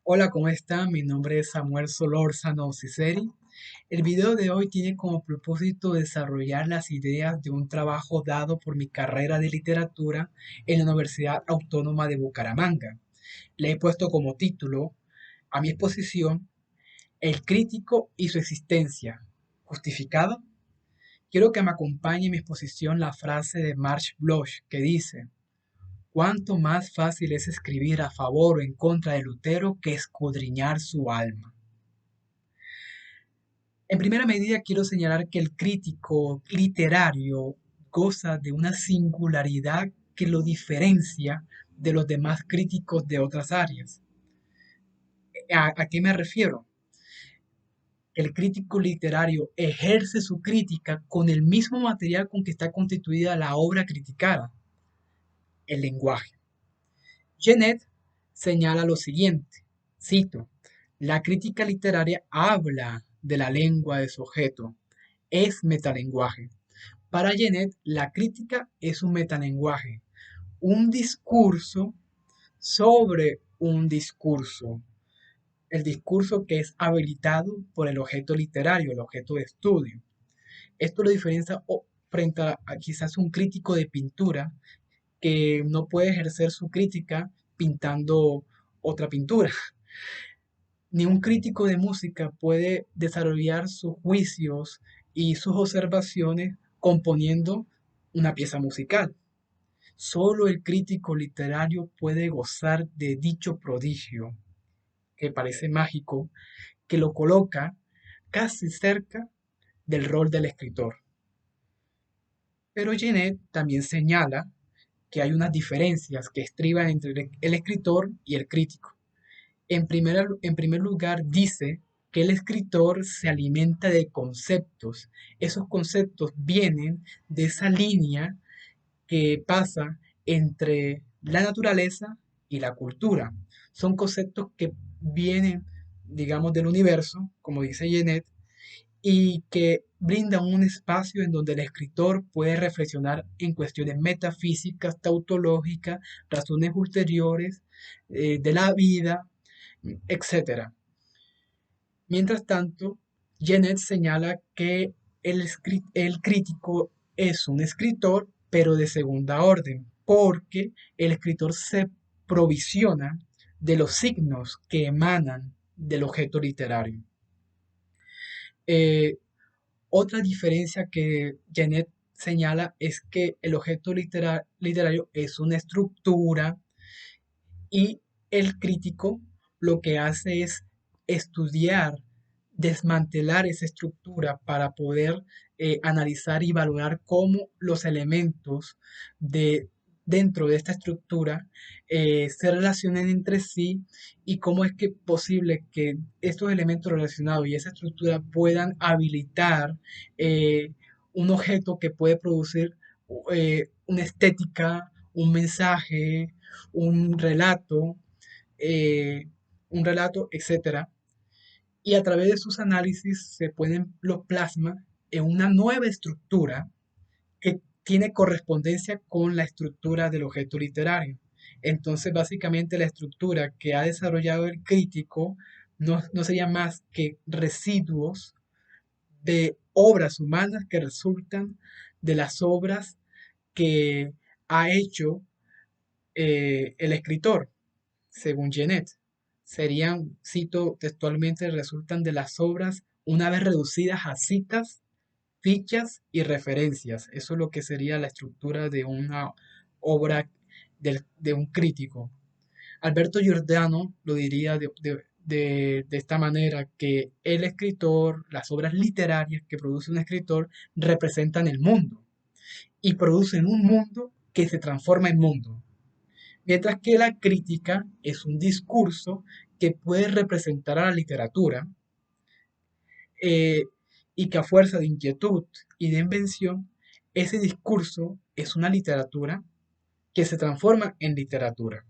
Hola, ¿cómo están? Mi nombre es Samuel Solórzano Ciceri. El video de hoy tiene como propósito desarrollar las ideas de un trabajo dado por mi carrera de literatura en la Universidad Autónoma de Bucaramanga. Le he puesto como título a mi exposición El crítico y su existencia. ¿Justificada? Quiero que me acompañe en mi exposición la frase de Marx Bloch que dice: cuánto más fácil es escribir a favor o en contra de Lutero que escudriñar su alma. En primera medida, quiero señalar que el crítico literario goza de una singularidad que lo diferencia de los demás críticos de otras áreas. ¿A qué me refiero? El crítico literario ejerce su crítica con el mismo material con que está constituida la obra criticada, el lenguaje. Genet señala lo siguiente, cito: la crítica literaria habla de la lengua de su objeto, es metalenguaje. Para Genet, la crítica es un metalenguaje, un discurso sobre un discurso, el discurso que es habilitado por el objeto literario, el objeto de estudio. Esto lo diferencia frente a quizás un crítico de pintura que no puede ejercer su crítica pintando otra pintura. Ni un crítico de música puede desarrollar sus juicios y sus observaciones componiendo una pieza musical. Solo el crítico literario puede gozar de dicho prodigio, que parece mágico, que lo coloca casi cerca del rol del escritor. Pero Genet también señala que hay unas diferencias que estriban entre el escritor y el crítico. En primer lugar, dice que el escritor se alimenta de conceptos. Esos conceptos vienen de esa línea que pasa entre la naturaleza y la cultura. Son conceptos que vienen, digamos, del universo, como dice Genet, y que brindan un espacio en donde el escritor puede reflexionar en cuestiones metafísicas, tautológicas, razones ulteriores de la vida, etcétera. Mientras tanto, Genet señala que el crítico es un escritor, pero de segunda orden, porque el escritor se provisiona de los signos que emanan del objeto literario. Eh, Otra diferencia que Genet señala es que el objeto literario es una estructura y el crítico lo que hace es estudiar, desmantelar esa estructura para poder analizar y valorar cómo los elementos de dentro de esta estructura se relacionan entre sí y cómo es que posible que estos elementos relacionados y esa estructura puedan habilitar eh, un objeto que puede producir una estética, un mensaje, un relato, eh, etcétera. Y a través de sus análisis se pueden los plasma en una nueva estructura que tiene correspondencia con la estructura del objeto literario. Entonces, básicamente, la estructura que ha desarrollado el crítico no sería más que residuos de obras humanas que resultan de las obras que ha hecho el escritor, según Genet. Serían, cito textualmente, resultan de las obras una vez reducidas a citas, fichas y referencias. Eso es lo que sería la estructura de una obra de un crítico. Alberto Giordano lo diría de esta manera, que el escritor, las obras literarias que produce un escritor representan el mundo y producen un mundo que se transforma en mundo. Mientras que la crítica es un discurso que puede representar a la literatura eh, y que a fuerza de inquietud y de invención, ese discurso es una literatura que se transforma en literatura.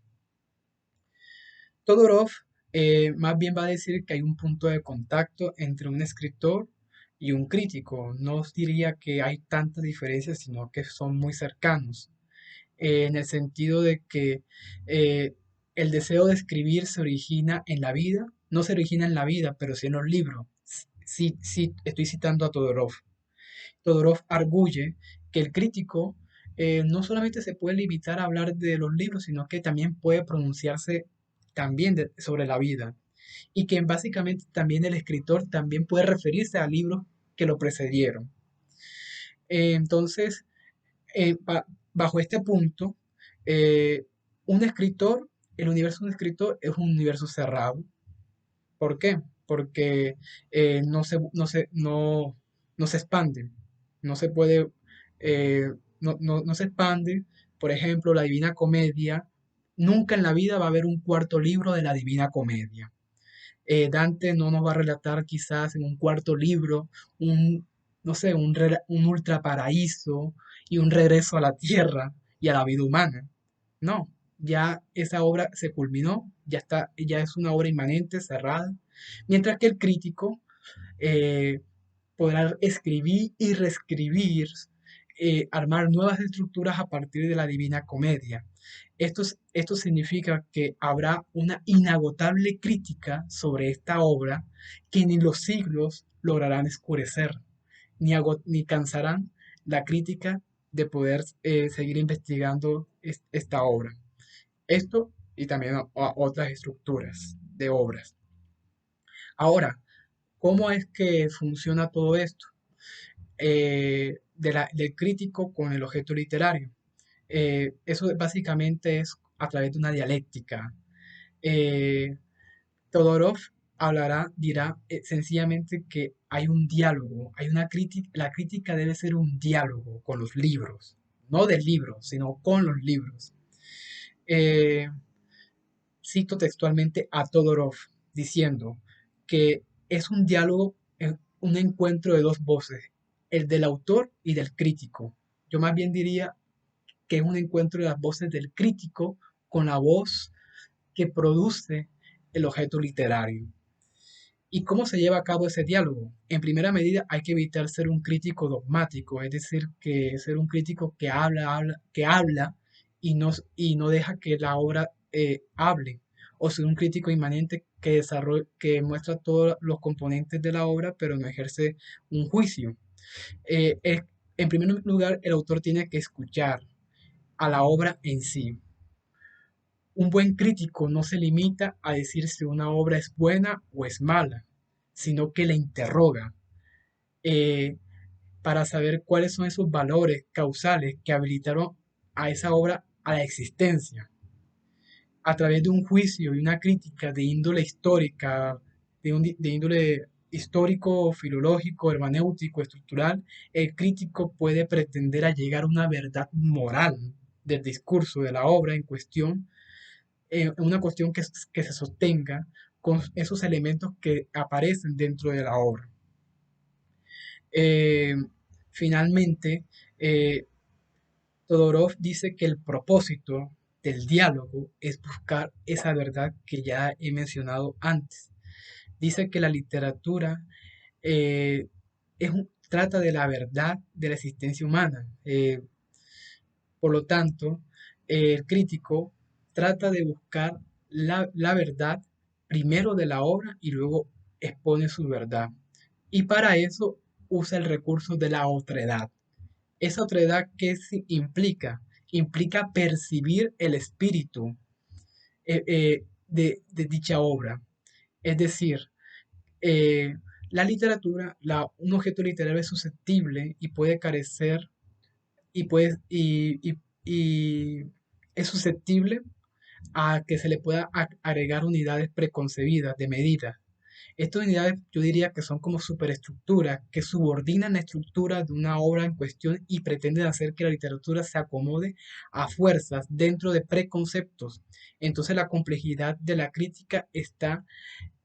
Todorov más bien va a decir que hay un punto de contacto entre un escritor y un crítico. No os diría que hay tantas diferencias, sino que son muy cercanos, en el sentido de que El deseo de escribir se origina en la vida, no se origina en la vida, pero sí en los libros. Sí, sí, estoy citando a Todorov. Todorov arguye que el crítico no solamente se puede limitar a hablar de los libros, sino que también puede pronunciarse también sobre la vida. Y que básicamente también el escritor también puede referirse a libros que lo precedieron. Entonces, eh, ba- bajo este punto, eh, un escritor, el universo de un escritor es un universo cerrado. ¿Por qué? Porque no se expande, no se puede, eh, no se expande. Por ejemplo, la Divina Comedia, nunca en la vida va a haber un cuarto libro de la Divina Comedia. Dante no nos va a relatar quizás en un cuarto libro un, no sé, un ultra paraíso y un regreso a la tierra y a la vida humana. No, ya esa obra se culminó, ya está, ya es una obra inmanente, cerrada, mientras que el crítico eh, podrá escribir y reescribir, armar nuevas estructuras a partir de la Divina Comedia. Esto significa que habrá una inagotable crítica sobre esta obra que ni los siglos lograrán escurecer, ni cansarán la crítica de poder seguir investigando esta obra. Esto y también a otras estructuras de obras. Ahora, ¿cómo es que funciona todo esto? Del crítico con el objeto literario. Eso básicamente es a través de una dialéctica. Eh, Todorov dirá sencillamente que hay un diálogo, hay una crítica, la crítica debe ser un diálogo con los libros, no del libro, sino con los libros. Eh, Cito textualmente a Todorov diciendo que es un diálogo, un encuentro de dos voces, el del autor y del crítico. Yo más bien diría que es un encuentro de las voces del crítico con la voz que produce el objeto literario. ¿Y cómo se lleva a cabo ese diálogo? En primera medida, hay que evitar ser un crítico dogmático, es decir, que ser un crítico que habla y no deja que la obra hable, o ser un crítico inmanente que muestra todos los componentes de la obra, pero no ejerce un juicio. Eh, es- en primer lugar, el autor tiene que escuchar a la obra en sí. Un buen crítico no se limita a decir si una obra es buena o es mala, sino que la interroga eh, para saber cuáles son esos valores causales que habilitaron a esa obra a la existencia. A través de un juicio y una crítica de índole histórica, de índole histórico, filológico, hermenéutico, estructural, el crítico puede pretender a llegar a una verdad moral del discurso de la obra en cuestión, una cuestión que se sostenga con esos elementos que aparecen dentro de la obra. Eh, Finalmente, eh, Todorov dice que el propósito del diálogo es buscar esa verdad que ya he mencionado antes. Dice que la literatura eh, trata de la verdad de la existencia humana. Por lo tanto, el crítico trata de buscar la verdad primero de la obra y luego expone su verdad. Y para eso usa el recurso de la otredad. Esa otredad que implica percibir el espíritu de dicha obra. Es decir, eh, la literatura, un objeto literario es susceptible y puede carecer y, puede, y es susceptible a que se le pueda agregar unidades preconcebidas de medida. Estas unidades yo diría que son como superestructuras que subordinan la estructura de una obra en cuestión y pretenden hacer que la literatura se acomode a fuerzas dentro de preconceptos. Entonces la complejidad de la crítica está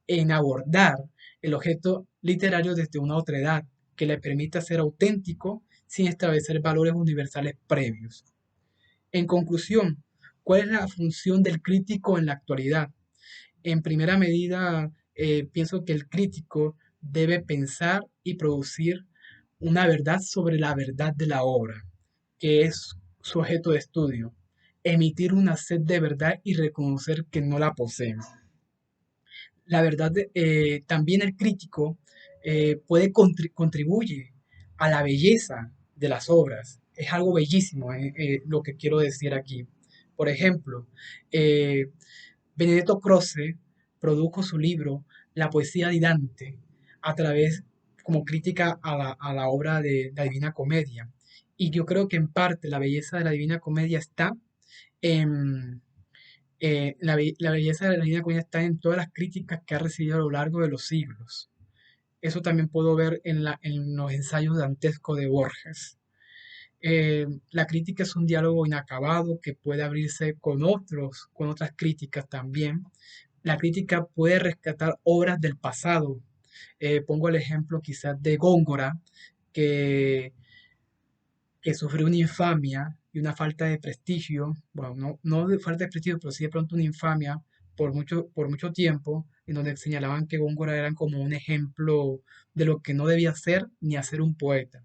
en abordar el objeto literario desde una otra edad que le permita ser auténtico sin establecer valores universales previos. En conclusión, ¿cuál es la función del crítico en la actualidad? En primera medida, pienso que el crítico debe pensar y producir una verdad sobre la verdad de la obra, que es su objeto de estudio. emitir una sed de verdad y reconocer que no la poseen. La verdad, también el crítico contribuye a la belleza de las obras. Es algo bellísimo, lo que quiero decir aquí. Por ejemplo, eh, Benedetto Croce produjo su libro La poesía de Dante a través, como crítica a la obra de la Divina Comedia. Y yo creo que en parte la belleza de la Divina Comedia está en, la belleza de la Divina Comedia está en todas las críticas que ha recibido a lo largo de los siglos. Eso también puedo ver en los ensayos dantescos de Borges. La crítica es un diálogo inacabado que puede abrirse con otras críticas también. La crítica puede rescatar obras del pasado. Pongo el ejemplo quizás de Góngora, que que sufrió una infamia y una falta de prestigio, bueno, no de falta de prestigio, pero sí de pronto una infamia por mucho tiempo, en donde señalaban que Góngora era como un ejemplo de lo que no debía ser ni hacer un poeta.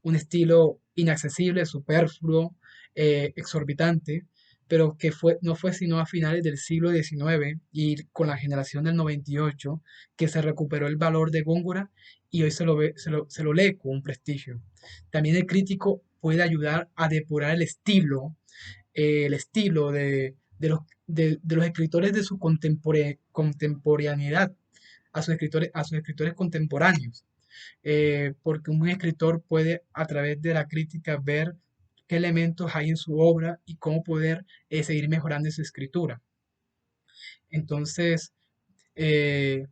Un estilo inaccesible, superfluo, exorbitante, pero que no fue sino a finales del siglo XIX y con la generación del 98 que se recuperó el valor de Góngora y hoy se lo lee con un prestigio. También el crítico puede ayudar a depurar el estilo de los escritores de su contemporaneidad, a sus escritores contemporáneos, porque un escritor puede a través de la crítica ver qué elementos hay en su obra y cómo poder seguir mejorando su escritura. Entonces, eh,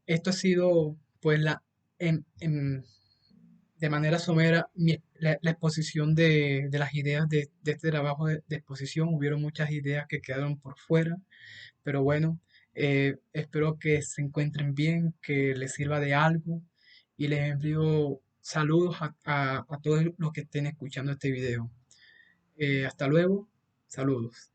esto ha sido, pues, de manera somera la exposición de las ideas de este trabajo de exposición. Hubieron muchas ideas que quedaron por fuera, pero bueno, espero que se encuentren bien, que les sirva de algo y les envío saludos a todos los que estén escuchando este video. Hasta luego, saludos.